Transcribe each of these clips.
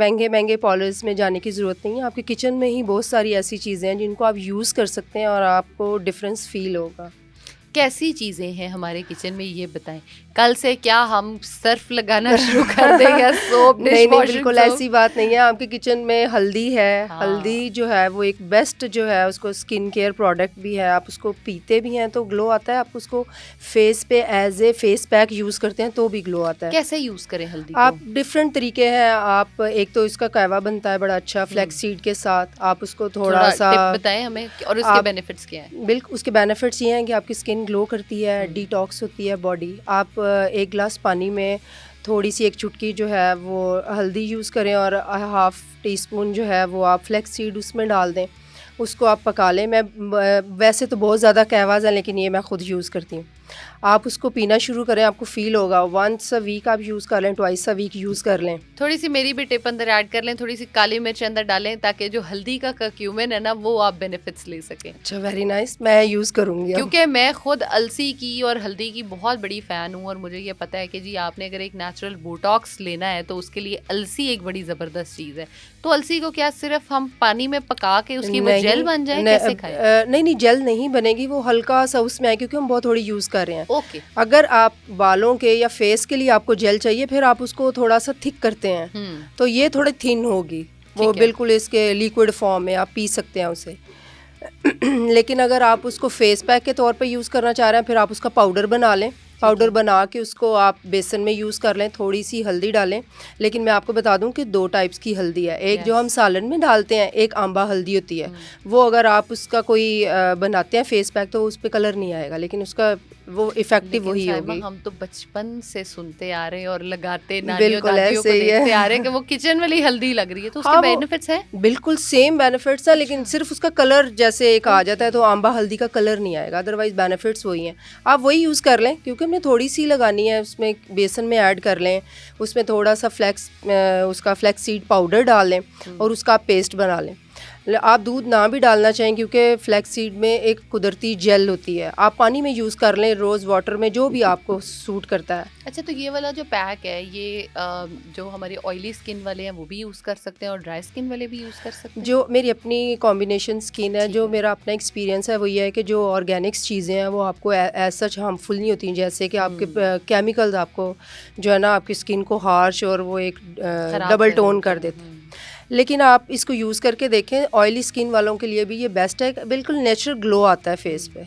महंगे महंगे पार्लर्स में जाने की ज़रूरत नहीं है। आपके किचन में ही बहुत सारी ऐसी चीज़ें हैं जिनको आप यूज़ कर सकते हैं और आपको डिफरेंस फील होगा। कैसी चीज़ें हैं हमारे किचन में ये बताएं। कल से क्या हम सर्फ लगाना शुरू कर दें या सोप, नहीं नहीं, डिशवॉशिंग बिल्कुल सोप? ऐसी बात नहीं है। आपके किचन में हल्दी है, हाँ। हल्दी जो है वो एक बेस्ट जो है, उसको स्किन केयर प्रोडक्ट भी है। आप उसको पीते भी हैं तो ग्लो आता है, आप उसको फेस पे as a face pack use करते हैं तो भी ग्लो आता है। कैसे यूज़ करें हल्दी को? आप डिफरेंट तरीके हैं। आप एक तो इसका कहवा बनता है बड़ा अच्छा फ्लैक्स सीड के साथ, आप उसको थोड़ा सा टिप बताएं हमें और उसके आप बेनिफिट्स क्या हैं? बिल्कुल उसके बेनिफिट्स ये हैं कि आपकी स्किन ग्लो करती है, डिटॉक्स होती है बॉडी। आप एक गिलास पानी में थोड़ी सी एक चुटकी जो है वो हल्दी यूज़ करें और हाफ़ टी स्पून जो है वो आप फ्लैक्स सीड उसमें डाल दें, उसको आप पका लें। मैं वैसे तो बहुत ज़्यादा कहवाज़ है लेकिन ये मैं ख़ुद यूज़ करती हूँ। आप उसको पीना शुरू करें, आपको फ़ील होगा। वंस अ वीक आप यूज़ कर लें, ट्वाइस अ वीक यूज़ कर लें। थोड़ी सी मेरी भी टिप अंदर ऐड कर लें, थोड़ी सी काली मिर्च अंदर डालें ताकि जो हल्दी का कर्क्यूमिन है ना वो आप बेनिफिट्स ले सकें। अच्छा, वेरी नाइस, मैं यूज़ करूँगी अब। क्योंकि मैं खुद अलसी की और हल्दी की बहुत बड़ी फ़ैन हूँ और मुझे ये पता है कि जी आपने अगर एक नेचुरल बोटॉक्स लेना है तो उसके लिए अलसी एक बड़ी ज़बरदस्त चीज़ है। तो अलसी को क्या सिर्फ हम पानी में पका के उसकी वो जेल बन जाए, कैसे खाएं? नहीं नहीं, जेल नहीं बनेगी, वो हल्का सा उसमें है क्योंकि हम बहुत थोड़ी यूज़ कर रहे हैं। ओके। अगर आप बालों के या फेस के लिए आपको जेल चाहिए फिर आप उसको थोड़ा सा थिक करते हैं तो ये थोड़ी थिन होगी, वो बिल्कुल इसके लिक्विड फॉर्म में आप पी सकते हैं उसे। लेकिन अगर आप उसको फेस पैक के तौर पे यूज़ करना चाह रहे हैं फिर आप उसका पाउडर बना लें। पाउडर बना के उसको आप बेसन में यूज़ कर लें, थोड़ी सी हल्दी डालें। लेकिन मैं आपको बता दूं कि 2 टाइप्स की हल्दी है, एक जो हम सालन में डालते हैं, एक आंबा हल्दी होती है। वो अगर आप उसका कोई बनाते हैं फेस पैक तो उस पर कलर नहीं आएगा लेकिन उसका वो इफेक्टिव वही होगी। हम तो बचपन से सुनते आ रहे हैं और लगाते नानियों दादियों को ऐसे ही देखते है। आ रहे हैं कि वो किचन वाली हल्दी लग रही है, तो उसके हाँ, बेनिफिट्स हैं? बिल्कुल सेम बेनिफिट्स है लेकिन सिर्फ उसका कलर जैसे एक आ जाता है तो आंबा हल्दी का कलर नहीं आएगा, अदरवाइज बेनिफिट्स वही हैं। आप वही यूज़ कर लें क्योंकि हमने थोड़ी सी लगानी है, उसमें बेसन में ऐड कर लें, उसमें थोड़ा सा उसका फ्लैक्स सीड पाउडर डाल लें और उसका आप पेस्ट बना लें। आप दूध ना भी डालना चाहें क्योंकि फ्लैक्स सीड में एक कुदरती जेल होती है, आप पानी में यूज़ कर लें, रोज़ वाटर में, जो भी आपको सूट करता है। अच्छा, तो ये वाला जो पैक है ये जो हमारे ऑयली स्किन वाले हैं वो भी यूज़ कर सकते हैं और ड्राई स्किन वाले भी यूज़ कर सकते हैं? जो मेरी अपनी कॉम्बिनेशन स्किन है, जो मेरा अपना एक्सपीरियंस है वो ये है कि जो ऑर्गेनिक्स चीज़ें हैं वो आपको एज सच हार्मफुल नहीं होती, जैसे कि आपके केमिकल्स आपको जो है ना आपकी स्किन को हार्श और वो एक डबल टोन कर देते हैं। लेकिन आप इसको यूज़ करके देखें, ऑयली स्किन वालों के लिए भी ये बेस्ट है, बिल्कुल नेचुरल ग्लो आता है फेस पे।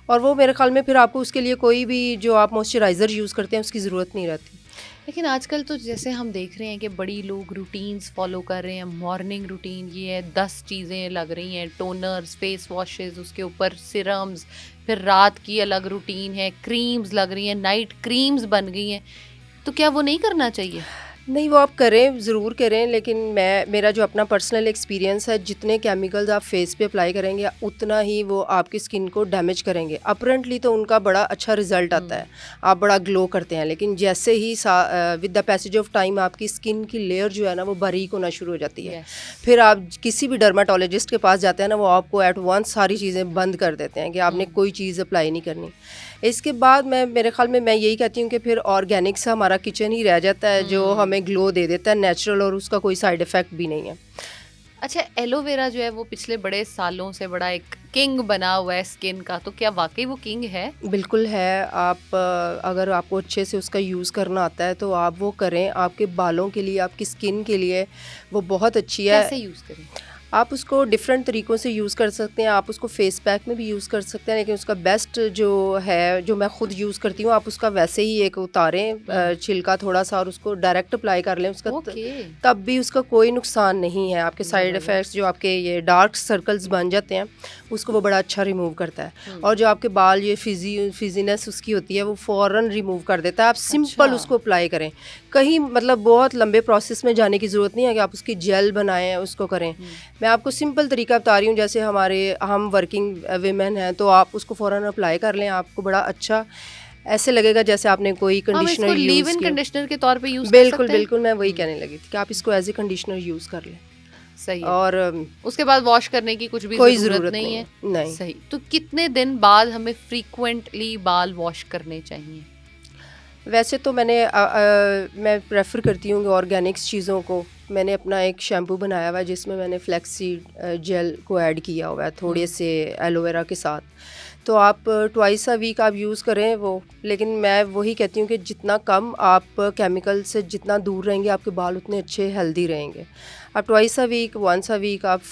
और वो मेरे ख्याल में फिर आपको उसके लिए कोई भी जो आप मॉइस्चराइज़र यूज़ करते हैं उसकी ज़रूरत नहीं रहती। लेकिन आजकल तो जैसे हम देख रहे हैं कि बड़ी लोग रूटीन्स फॉलो कर रहे हैं, मॉर्निंग रूटीन ये है, 10 चीज़ें लग रही हैं, टोनर्स, फेस वॉशेस, उसके ऊपर सिरम्स, फिर रात की अलग रूटीन है, क्रीम्स लग रही हैं, नाइट क्रीम्स बन गई हैं, तो क्या वो नहीं करना चाहिए? नहीं, वो आप करें, ज़रूर करें, लेकिन मेरा जो अपना पर्सनल एक्सपीरियंस है, जितने केमिकल्स आप फेस पे अप्लाई करेंगे उतना ही वो आपकी स्किन को डैमेज करेंगे। अपरेंटली तो उनका बड़ा अच्छा रिजल्ट आता है, आप बड़ा ग्लो करते हैं, लेकिन जैसे ही with the passage of time आपकी स्किन की लेयर जो है ना वो बारीक होना शुरू हो जाती है। फिर आप किसी भी डर्माटोलॉजिस्ट के पास जाते हैं ना, वो आपको एट वंस सारी चीज़ें बंद कर देते हैं कि आपने कोई चीज़ अप्लाई नहीं करनी। इसके बाद मेरे ख्याल में मैं यही कहती हूँ कि फिर ऑर्गेनिक सा हमारा किचन ही रह जाता है जो हमें ग्लो दे देता है नेचुरल, और उसका कोई साइड इफ़ेक्ट भी नहीं है। अच्छा, एलोवेरा जो है वो पिछले बड़े सालों से बड़ा एक किंग बना हुआ है स्किन का, तो क्या वाकई वो किंग है? बिल्कुल है। आप अगर आपको अच्छे से उसका यूज़ करना आता है तो आप वो करें, आपके बालों के लिए, आपकी स्किन के लिए वो बहुत अच्छी है। कैसे यूज़ करें? आप उसको डिफरेंट तरीक़ों से यूज़ कर सकते हैं, आप उसको फेस पैक में भी यूज़ कर सकते हैं, लेकिन उसका बेस्ट जो है, जो मैं ख़ुद यूज़ करती हूँ, आप उसका वैसे ही एक उतारें छिलका थोड़ा सा और उसको डायरेक्ट अप्लाई कर लें उसका, तब भी उसका कोई नुकसान नहीं है। आपके साइड इफ़ेक्ट्स जो आपके ये डार्क सर्कल्स बन जाते हैं उसको वो बड़ा अच्छा रिमूव करता है, और जो आपके बाल ये फिजीनेस उसकी होती है वो फ़ौरन रिमूव कर देता है। आप सिंपल उसको अप्लाई करें, कहीं मतलब बहुत लंबे प्रोसेस में जाने की ज़रूरत नहीं है कि आप उसकी जेल बनाएं उसको करें। मैं आपको सिंपल तरीका बता रही हूँ, जैसे हम वर्किंग वीमेन हैं तो आप उसको फ़ौरन अप्लाई कर लें, आपको बड़ा अच्छा ऐसे लगेगा जैसे आपने कोई कंडीशनर यूज़ किया, कंडीशनर के तौर पे यूज़ कर बिल्कुल सकते हैं? बिल्कुल, मैं वही कहने लगी थी कि आप इसको एज ए कंडीशनर यूज़ कर लें। सही है। और उसके बाद वॉश करने की कुछ भी कोई ज़रूरत नहीं है? नहीं। सही। तो कितने दिन बाद हमें फ्रीक्वेंटली बाल वॉश करने चाहिए? वैसे तो मैं प्रेफर करती हूँ कि ऑर्गेनिक्स चीज़ों को मैंने अपना एक शैम्पू बनाया हुआ है जिसमें मैंने फ्लैक्सीड जेल को ऐड किया हुआ है थोड़े से एलोवेरा के साथ। तो आप ट्वाइस अ वीक आप यूज़ करें वो, लेकिन मैं वही कहती हूँ कि जितना कम आप केमिकल से जितना दूर रहेंगे आपके बाल उतने अच्छे हेल्दी रहेंगे। आप twice a week, once a week आप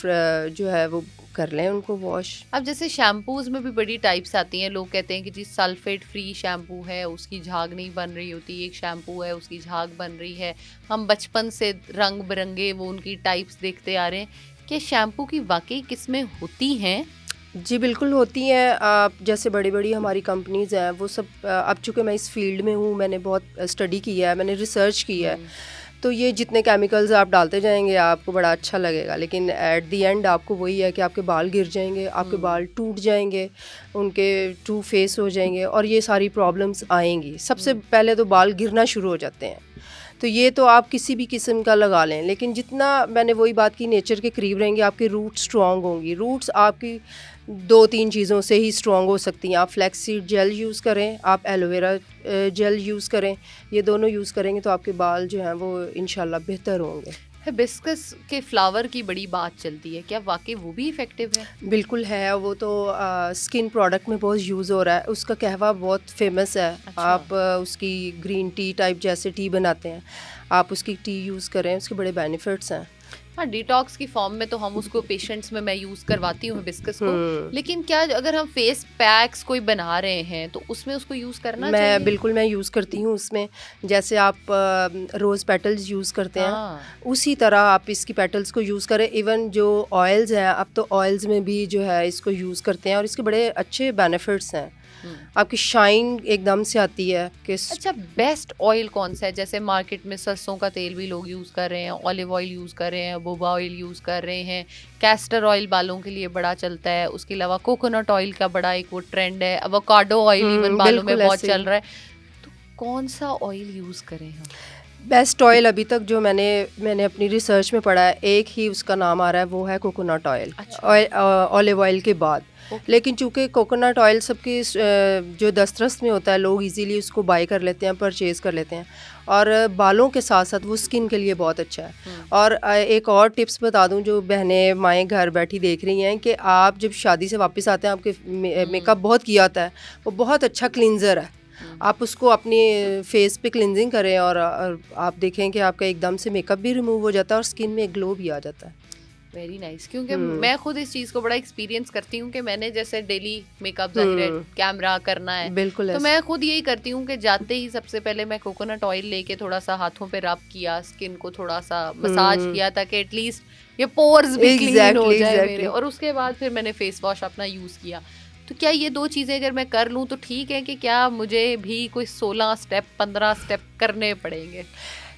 जो है वो कर लें उनको वॉश। अब जैसे शैम्पूज में भी बड़ी टाइप्स आती हैं, लोग कहते हैं कि जी सल्फेट फ्री शैम्पू है उसकी झाग नहीं बन रही होती, एक शैम्पू है उसकी झाग बन रही है। हम बचपन से रंग बिरंगे वो उनकी टाइप्स देखते आ रहे हैं, क्या शैम्पू की वाकई किस्में होती हैं? जी बिल्कुल होती हैं। आप जैसे बड़ी बड़ी हमारी कंपनीज़ हैं वो सब, अब चूँकि मैं इस फील्ड में हूँ, मैंने बहुत स्टडी किया है, मैंने रिसर्च की है, तो ये जितने केमिकल्स आप डालते जाएंगे आपको बड़ा अच्छा लगेगा, लेकिन एट द एंड आपको वही है कि आपके बाल गिर जाएंगे, आपके बाल टूट जाएंगे, उनके टू फेस हो जाएंगे और ये सारी प्रॉब्लम्स आएंगी। सबसे पहले तो बाल गिरना शुरू हो जाते हैं। तो ये तो आप किसी भी किस्म का लगा लें, लेकिन जितना मैंने वही बात की नेचर के करीब रहेंगे आपकी रूट स्ट्रॉन्ग होंगी। रूट्स आपकी 2-3 चीज़ों से ही स्ट्रॉन्ग हो सकती हैं। आप फ्लैक्सीड जेल यूज़ करें, आप एलोवेरा जेल यूज़ करें, ये दोनों यूज़ करेंगे तो आपके बाल जो हैं वो इंशाल्लाह बेहतर होंगे। हिबिस्कस के फ्लावर की बड़ी बात चलती है, क्या वाकई वो भी इफ़ेक्टिव है? बिल्कुल है, वो तो स्किन प्रोडक्ट में बहुत यूज़ हो रहा है, उसका कहवा बहुत फेमस है। अच्छा। आप उसकी ग्रीन टी टाइप जैसे टी बनाते हैं, आप उसकी टी यूज़ करें, उसके बड़े बेनिफिट्स हैं। हाँ, डिटॉक्स की फॉर्म में तो हम उसको पेशेंट्स में मैं यूज़ करवाती हूँ हिबिस्कस को, हम्म। लेकिन क्या अगर हम फेस पैक्स कोई बना रहे हैं तो उसमें उसको यूज़ करना चाहिए? मैं यूज़ करती हूँ उसमें। जैसे आप रोज़ पेटल्स यूज़ करते हैं, हाँ। उसी तरह आप इसकी पेटल्स को यूज़ करें। इवन जो ऑयल्स हैं, अब तो ऑयल्स में भी जो है इसको यूज़ करते हैं और इसके बड़े अच्छे बेनिफिट्स हैं। आपकी शाइन एकदम से आती है कि अच्छा, बेस्ट ऑयल कौन सा है? जैसे मार्केट में सरसों का तेल भी लोग यूज़ कर रहे हैं, ऑलिव ऑयल यूज़ कर रहे हैं, बोबा ऑयल यूज़ कर रहे हैं, कैस्टर ऑयल बालों के लिए बड़ा चलता है, उसके अलावा कोकोनट ऑयल का बड़ा एक वो ट्रेंड है, एवोकाडो ऑयल इवन बालों में बिल्कुल बहुत ऐसे चल ही। रहा है। तो कौन सा ऑयल यूज़ करें हम? बेस्ट ऑयल अभी तक जो मैंने अपनी रिसर्च में पढ़ा है, एक ही उसका नाम आ रहा है, वो है कोकोनट ऑयल। अच्छा। ऑलिव ऑयल के बाद। ओके। लेकिन चूंकि कोकोनट ऑयल सबकी जो दस्तरस में होता है, लोग इजीली उसको बाय कर लेते हैं, परचेज़ कर लेते हैं, और बालों के साथ साथ वो स्किन के लिए बहुत अच्छा है। और एक और टिप्स बता दूं जो बहनें माएँ घर बैठी देख रही हैं, कि आप जब शादी से वापस आते हैं, आपके मेकअप बहुत किया होता है, वो बहुत अच्छा क्लींजर है। आप उसको अपने फेस पे क्लिनजिंग करें और आप देखें कि आपका एकदम से मेकअप भी रिमूव हो जाता है और स्किन में एक ग्लो भी आ जाता है। वेरी नाइस, क्योंकि मैं खुद इस चीज़ को बड़ा एक्सपीरियंस करती हूँ कि मैंने जैसे डेली मेकअप जाहिर है कैमरा करना है, बिल्कुल तो ऐसे। मैं खुद यही करती हूँ कि जाते ही सबसे पहले मैं कोकोनट ऑयल लेके थोड़ा सा हाथों पे रब किया, स्किन को थोड़ा सा मसाज किया ताकि एटलीस्ट ये पोर्स भी क्लीन हो जाए मेरे, और उसके बाद फिर मैंने फेस वॉश अपना यूज़ किया। तो क्या ये 2 चीज़ें अगर मैं कर लूँ तो ठीक है, कि क्या मुझे भी कोई 16 स्टेप 15 स्टेप करने पड़ेंगे?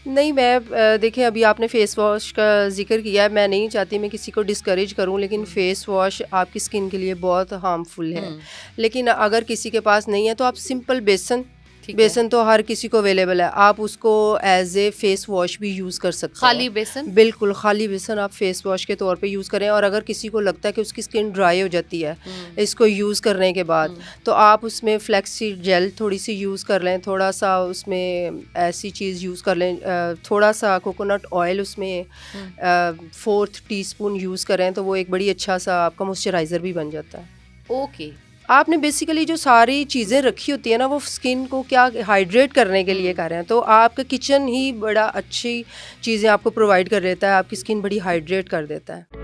नहीं, मैं देखिए, अभी आपने फेस वॉश का जिक्र किया है, मैं नहीं चाहती मैं किसी को डिस्करेज करूं, लेकिन फेस वॉश आपकी स्किन के लिए बहुत हार्मफुल है। लेकिन अगर किसी के पास नहीं है तो आप सिंपल बेसन तो हर किसी को अवेलेबल है, आप उसको एज ए फेस वॉश भी यूज़ कर सकते हैं। खाली बेसन? बिल्कुल खाली बेसन आप फेस वॉश के तौर पे यूज़ करें। और अगर किसी को लगता है कि उसकी स्किन ड्राई हो जाती है इसको यूज़ करने के बाद, तो आप उसमें फ्लैक्सीड जेल थोड़ी सी यूज़ कर लें, थोड़ा सा उसमें ऐसी चीज़ यूज़ कर लें, थोड़ा सा कोकोनट ऑयल उसमें 4th टीस्पून यूज़ करें, तो वो एक बड़ी अच्छा सा आपका मॉइस्चराइज़र भी बन जाता है। ओके। आपने बेसिकली जो सारी चीज़ें रखी होती है ना, वो स्किन को क्या हाइड्रेट करने के लिए कर रहे हैं, तो आपका किचन ही बड़ा अच्छी चीज़ें आपको प्रोवाइड कर देता है, आपकी स्किन बड़ी हाइड्रेट कर देता है।